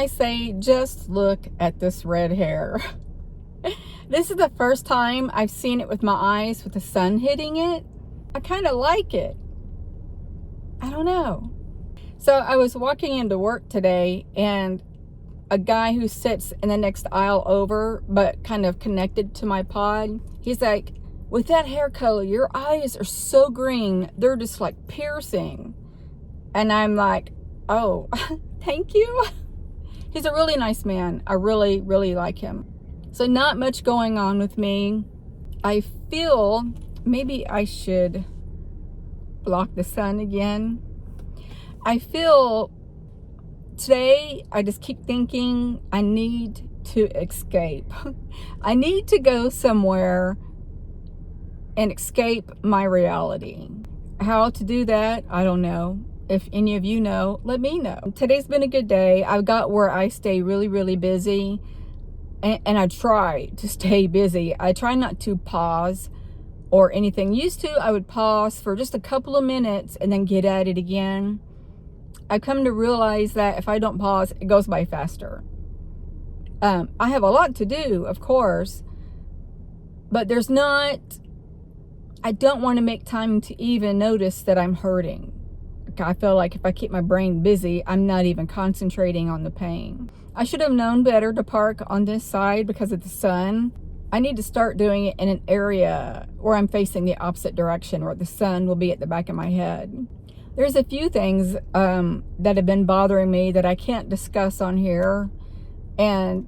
I say, just look at this red hair. This is the first time I've seen it with my eyes with the sun hitting it. I kind of like it. I don't know. So I was walking into work today, and a guy who sits in the next aisle over, but kind of connected to my pod, he's like, with that hair color, your eyes are so green. They're just like piercing. And I'm like, oh, thank you. He's a really nice man. I really, really like him. So not much going on with me. I feel maybe I should block the sun again. I feel today, I just keep thinking I need to escape. I need to go somewhere and escape my reality. How to do that, I don't know. If any of you know, let me know. Today's been a good day. I got where I stay really, really busy. And I try to stay busy. I try not to pause or anything. Used to, I would pause for just a couple of minutes and then get at it again. I've come to realize that if I don't pause, it goes by faster. I have a lot to do, of course, but there's not, I don't want to make time to even notice that I'm hurting. I feel like if I keep my brain busy, I'm not even concentrating on the pain. I should have known better to park on this side because of the sun. I need to start doing it in an area where I'm facing the opposite direction, where the sun will be at the back of my head. There's a few things that have been bothering me that I can't discuss on here. And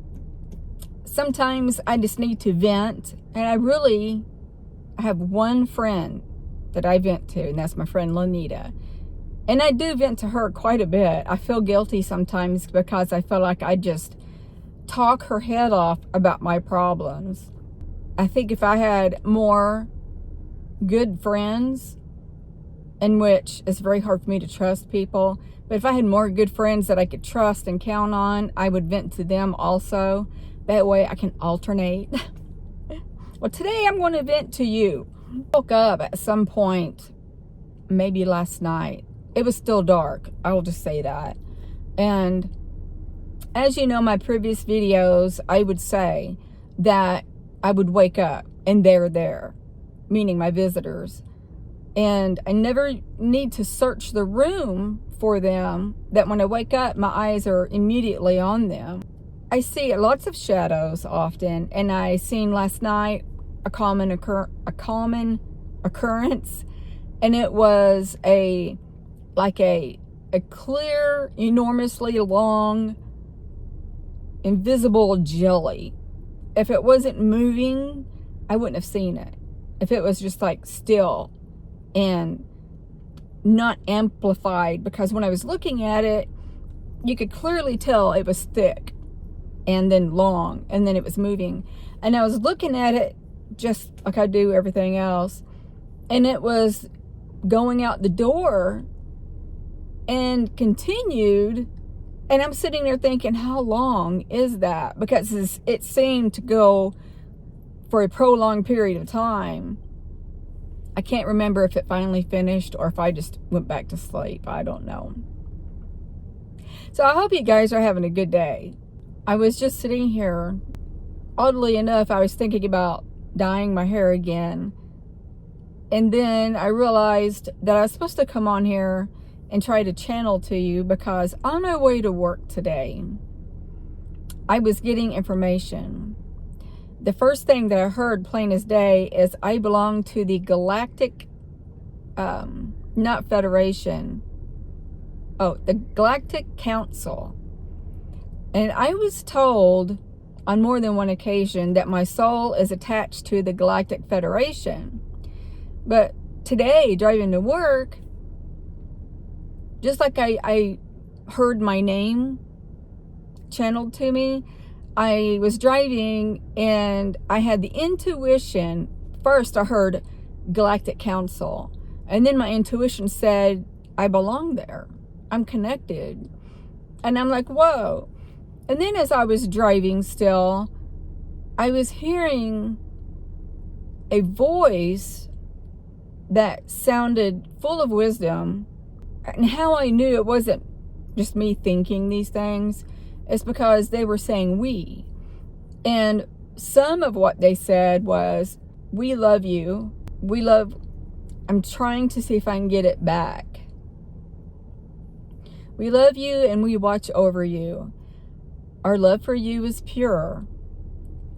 sometimes I just need to vent. And I have one friend that I vent to, and that's my friend Lanita. And I do vent to her quite a bit. I feel guilty sometimes because I feel like I just talk her head off about my problems. I think if I had more good friends, in which it's very hard for me to trust people, but if I had more good friends that I could trust and count on, I would vent to them also. That way I can alternate. Well, today I'm going to vent to you. I woke up at some point, maybe last night. It was still dark. I will just say that. And as you know, my previous videos, I would say that I would wake up and they're there, meaning my visitors. And I never need to search the room for them, that when I wake up, my eyes are immediately on them. I see lots of shadows often, and I seen last night a common occurrence, and it was a clear, enormously long, invisible jelly. If it wasn't moving, I wouldn't have seen it. If it was just like still and not amplified, because when I was looking at it, you could clearly tell it was thick and then long, and then it was moving. And I was looking at it just like I do everything else, and it was going out the door and continued, and I'm sitting there thinking, how long is that? Because it seemed to go for a prolonged period of time. I can't remember if it finally finished or if I just went back to sleep. I don't know. So I hope you guys are having a good day. I was just sitting here. Oddly enough, I was thinking about dyeing my hair again. And then I realized that I was supposed to come on here and try to channel to you, because on my way to work today, I was getting information. The first thing that I heard plain as day is I belong to the Galactic, not Federation, the Galactic Council. And I was told on more than one occasion that my soul is attached to the Galactic Federation. But today, driving to work, just like I heard my name channeled to me, I was driving and I had the intuition. First, I heard Galactic Council, and then my intuition said, I belong there. I'm connected. And I'm like, whoa. And then as I was driving still, I was hearing a voice that sounded full of wisdom. And how I knew it wasn't just me thinking these things It's because they were saying we. And some of what they said was, we love you. We love, I'm trying to see if I can get it back. We love you and we watch over you. Our love for you is pure.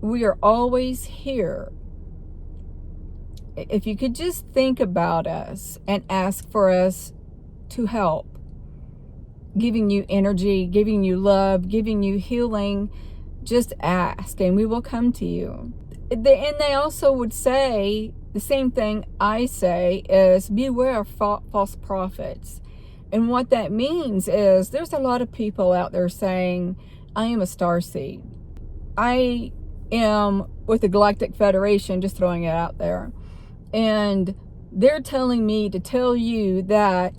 We are always here. If you could just think about us and ask for us to help, giving you energy, giving you love, giving you healing, just ask and we will come to you. And they also would say the same thing I say is, beware of false prophets. And what that means is there's a lot of people out there saying, I am a starseed. I am with the Galactic Federation, just throwing it out there. And they're telling me to tell you that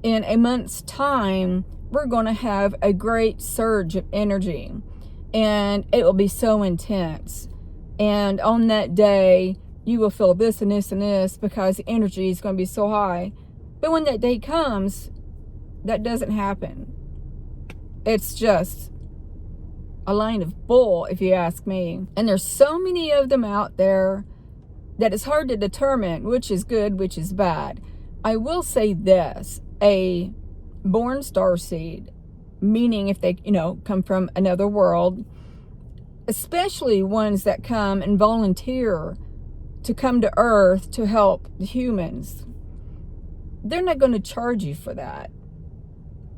in a month's time, we're going to have a great surge of energy. And it will be so intense. And on that day, you will feel this and this and this because the energy is going to be so high. But when that day comes, that doesn't happen. It's just a line of bull, if you ask me. And there's so many of them out there that it's hard to determine which is good, which is bad. I will say this, a born starseed, meaning if they, come from another world, especially ones that come and volunteer to come to Earth to help the humans, they're not going to charge you for that.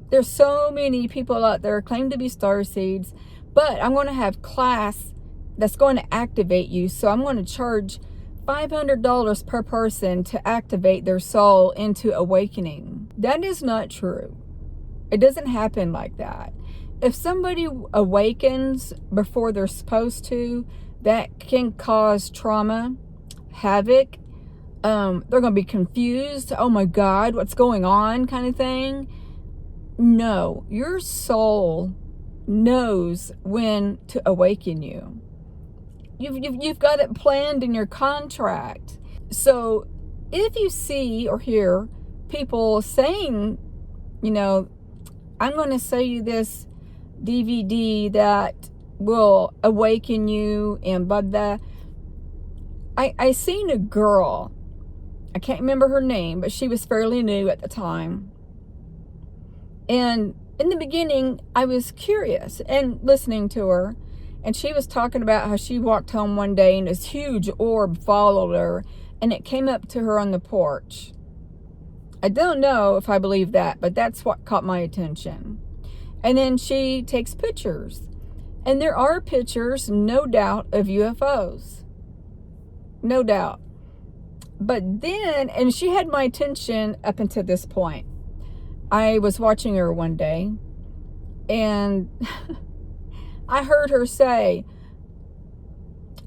There's so many people out there claim to be starseeds, but I'm going to have class that's going to activate you. So I'm going to charge $500 per person to activate their soul into awakening. That is not true. It doesn't happen like that. If somebody awakens before they're supposed to, that can cause trauma, havoc. They're going to be confused. Oh my God, what's going on, kind of thing. No, your soul knows when to awaken you. You've got it planned in your contract. So if you see or hear people saying, I'm going to sell you this DVD that will awaken you and blah, blah. I seen a girl, I can't remember her name, but she was fairly new at the time. And in the beginning, I was curious and listening to her. And she was talking about how she walked home one day and this huge orb followed her and it came up to her on the porch. I don't know if I believe that, but that's what caught my attention. And then she takes pictures. And there are pictures, no doubt, of UFOs. No doubt. But then, and she had my attention up until this point. I was watching her one day and I heard her say,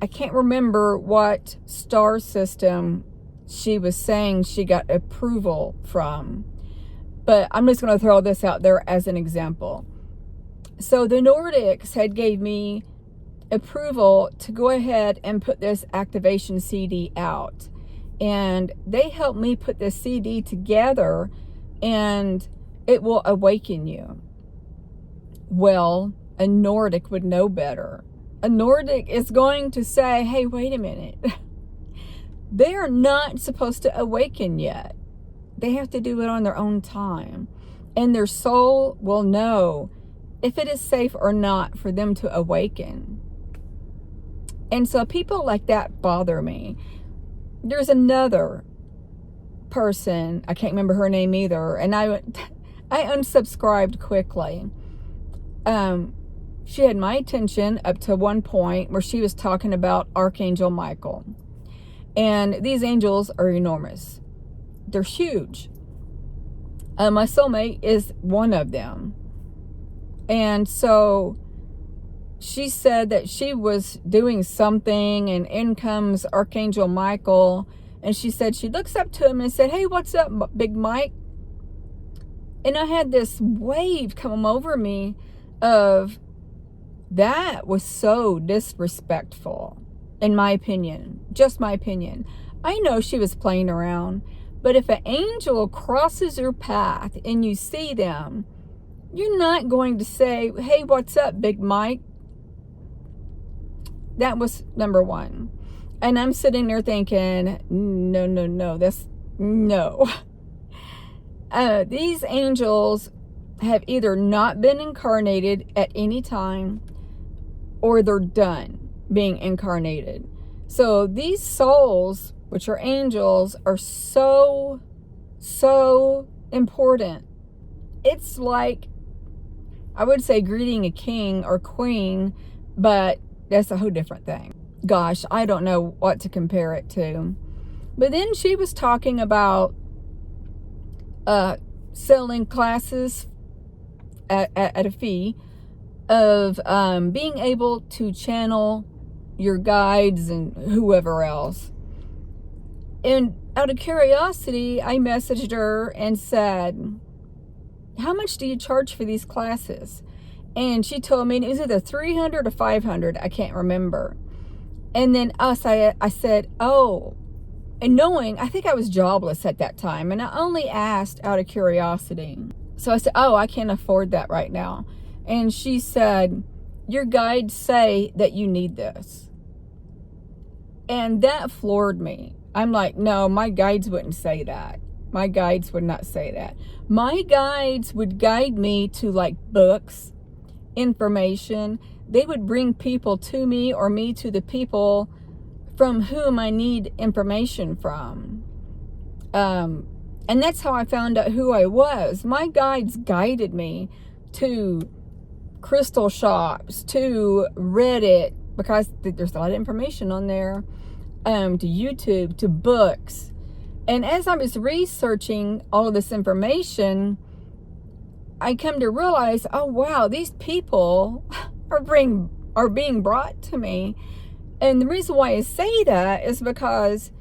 I can't remember what star system she was saying she got approval from, but I'm just going to throw this out there as an example. So the Nordics had gave me approval to go ahead and put this activation CD out, and they helped me put this CD together, and it will awaken you. Well, a Nordic would know better. A Nordic is going to say, hey, wait a minute. They are not supposed to awaken yet. They have to do it on their own time. And their soul will know if it is safe or not for them to awaken. And so people like that bother me. There's another person, I can't remember her name either, and I unsubscribed quickly. She had my attention up to one point where she was talking about Archangel Michael. And these angels are enormous. They're huge. My soulmate is one of them. And so she said that she was doing something and in comes Archangel Michael. And she said she looks up to him and said, hey, what's up, Big Mike? And I had this wave come over me of, that was so disrespectful, in my opinion. Just my opinion. I know she was playing around, but if an angel crosses your path and you see them, You're not going to say, hey, what's up, Big Mike? That was number one. And I'm sitting there thinking, no, no. These angels have either not been incarnated at any time, or they're done being incarnated. So these souls, which are angels, are so important. It's like, I would say greeting a king or queen, but that's a whole different thing. Gosh, I don't know what to compare it to. But then she was talking about selling classes at a fee of being able to channel your guides and whoever else. And out of curiosity, I messaged her and said, how much do you charge for these classes? And she told me it was either $300 or $500. I can't remember. And then I said, oh, and knowing, I think I was jobless at that time, and I only asked out of curiosity. So I said, oh, I can't afford that right now. And she said, your guides say that you need this. And that floored me. I'm like, no, my guides wouldn't say that. My guides would not say that. My guides would guide me to like books, information. They would bring people to me, or me to the people from whom I need information from. And that's how I found out who I was. My guides guided me to crystal shops, to Reddit, because there's a lot of information on there, to YouTube, to books. And as I was researching all of this information, I come to realize, oh wow, these people are being brought to me. And the reason why I say that is because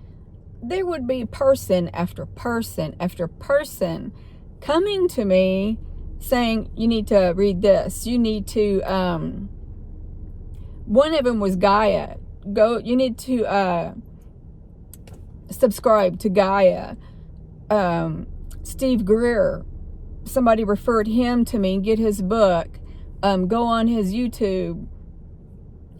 there would be person after person after person coming to me saying, you need to read this. You need to, one of them was Gaia. You need to subscribe to Gaia. Steve Greer, somebody referred him to me, get his book, go on his YouTube.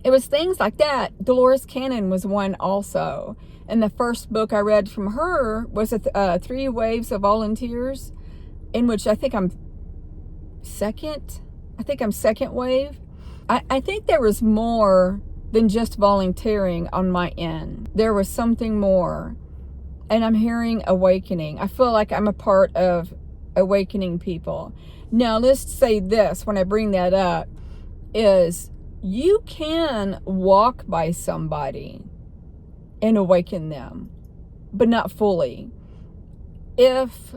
It was things like that. Dolores Cannon was one also. And the first book I read from her was 3 Waves of Volunteers, in which I think I'm second wave. I think there was more than just volunteering on my end. There was something more. And I'm hearing awakening. I feel like I'm a part of awakening people. Now, let's say this, when I bring that up, is you can walk by somebody and awaken them, but not fully. If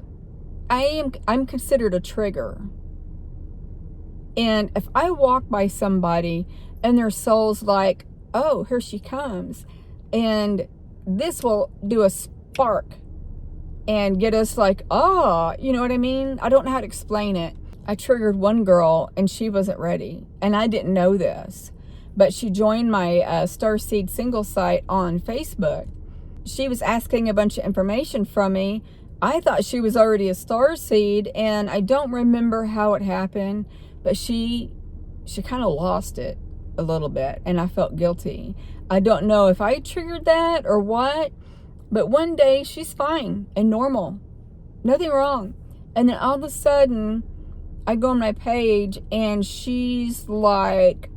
I'm considered a trigger, and if I walk by somebody and their soul's like, oh, here she comes, and this will do a spark and get us like, oh, you know what I mean? I don't know how to explain it. I triggered one girl and she wasn't ready, and I didn't know this, but she joined my Starseed single site on Facebook. She was asking a bunch of information from me. I thought she was already a Starseed, and I don't remember how it happened, but she kind of lost it a little bit, and I felt guilty. I don't know if I triggered that or what, but one day she's fine and normal, nothing wrong. And then all of a sudden, I go on my page and she's like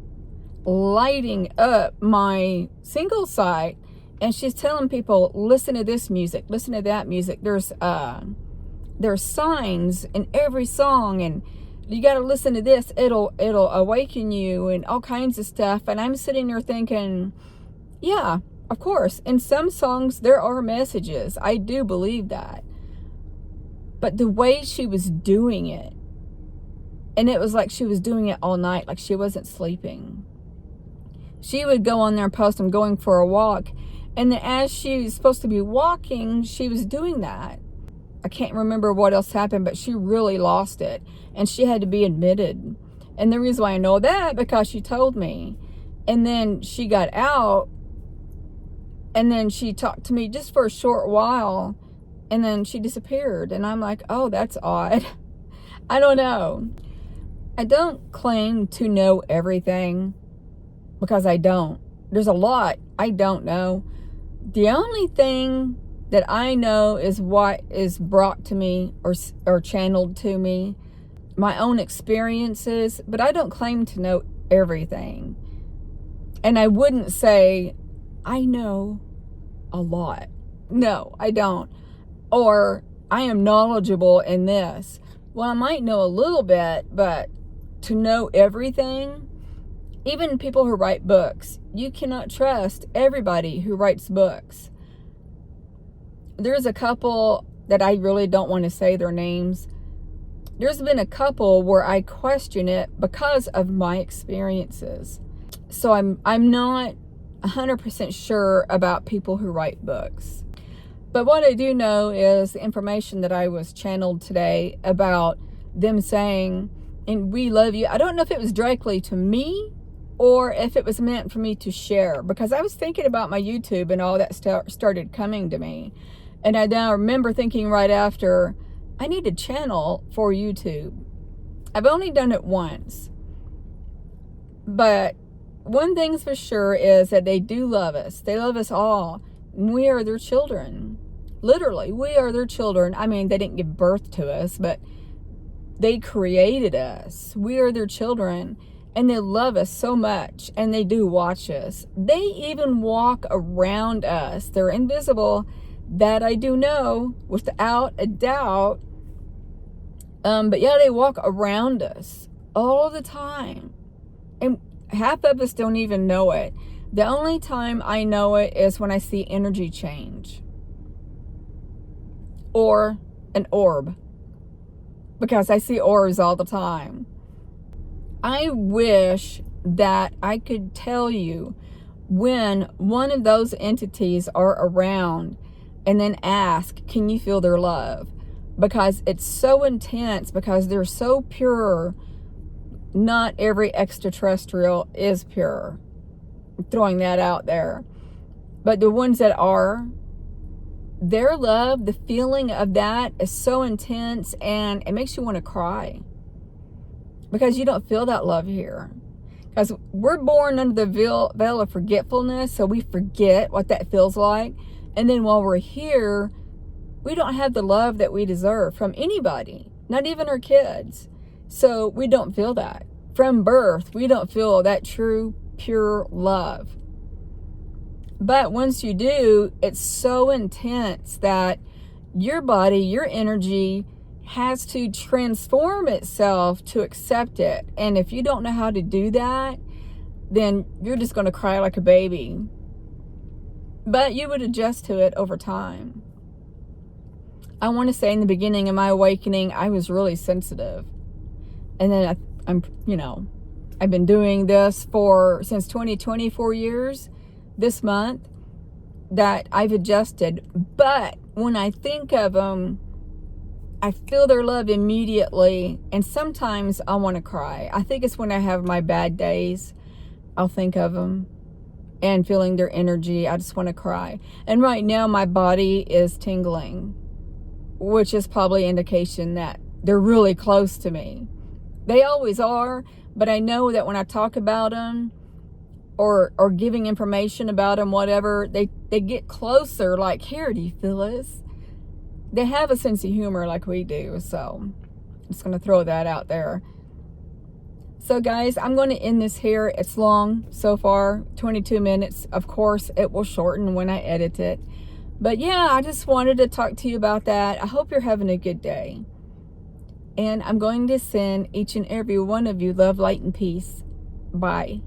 lighting up my single site, and she's telling people, listen to this music, listen to that music. There's signs in every song, and you got to listen to this. It'll awaken you, and all kinds of stuff. And I'm sitting there thinking, yeah, of course. In some songs, there are messages. I do believe that. But the way she was doing it, and it was like she was doing it all night, like she wasn't sleeping. She would go on there and post, I'm going for a walk. And then as she was supposed to be walking, she was doing that. I can't remember what else happened, but she really lost it. And she had to be admitted. And the reason why I know that, because she told me. And then she got out, and then she talked to me just for a short while, and then she disappeared. And I'm like, oh, that's odd. I don't know. I don't claim to know everything, because I don't. There's a lot I don't know. The only thing that I know is what is brought to me or channeled to me, my own experiences, but I don't claim to know everything. And I wouldn't say I know a lot. No, I don't. Or I am knowledgeable in this. Well, I might know a little bit, but to know everything, even people who write books, you cannot trust everybody who writes books. There's a couple that I really don't want to say their names. There's been a couple where I question it because of my experiences. So I'm not 100% sure about people who write books. But what I do know is the information that I was channeled today about them saying, and we love you. I don't know if it was directly to me or if it was meant for me to share, because I was thinking about my YouTube and all that started coming to me. And I now remember thinking right after, I need a channel for YouTube. I've only done it once. But one thing's for sure is that they do love us. They love us all. We are their children. Literally, we are their children. I mean, they didn't give birth to us, but they created us. We are their children. And they love us so much. And they do watch us. They even walk around us. They're invisible. That I do know without a doubt. But yeah, they walk around us all the time. And half of us don't even know it. The only time I know it is when I see energy change. Or an orb. Because I see orbs all the time. I wish that I could tell you when one of those entities are around and then ask, can you feel their love? Because it's so intense, because they're so pure. Not every extraterrestrial is pure. I'm throwing that out there. But the ones that are, their love, the feeling of that is so intense, and it makes you want to cry. Because you don't feel that love here. Because we're born under the veil of forgetfulness, so we forget what that feels like. And then while we're here, we don't have the love that we deserve from anybody, not even our kids. So we don't feel that. From birth, we don't feel that true, pure love. But once you do, it's so intense that your body, your energy has to transform itself to accept it. And if you don't know how to do that, then you're just going to cry like a baby. But you would adjust to it over time. I want to say in the beginning of my awakening, I was really sensitive. And then I've been doing this since 2020, 4 years this month, that I've adjusted. But when I think of them, I feel their love immediately. And sometimes I want to cry. I think it's when I have my bad days, I'll think of them. And feeling their energy, I just want to cry. And right now my body is tingling, which is probably indication that they're really close to me. They always are, but I know that when I talk about them or giving information about them, whatever, they get closer, like, here, do you feel this? They have a sense of humor like we do, so I'm just going to throw that out there. So guys, I'm going to end this here. It's long so far, 22 minutes. Of course, it will shorten when I edit it. But yeah, I just wanted to talk to you about that. I hope you're having a good day. And I'm going to send each and every one of you love, light, and peace. Bye.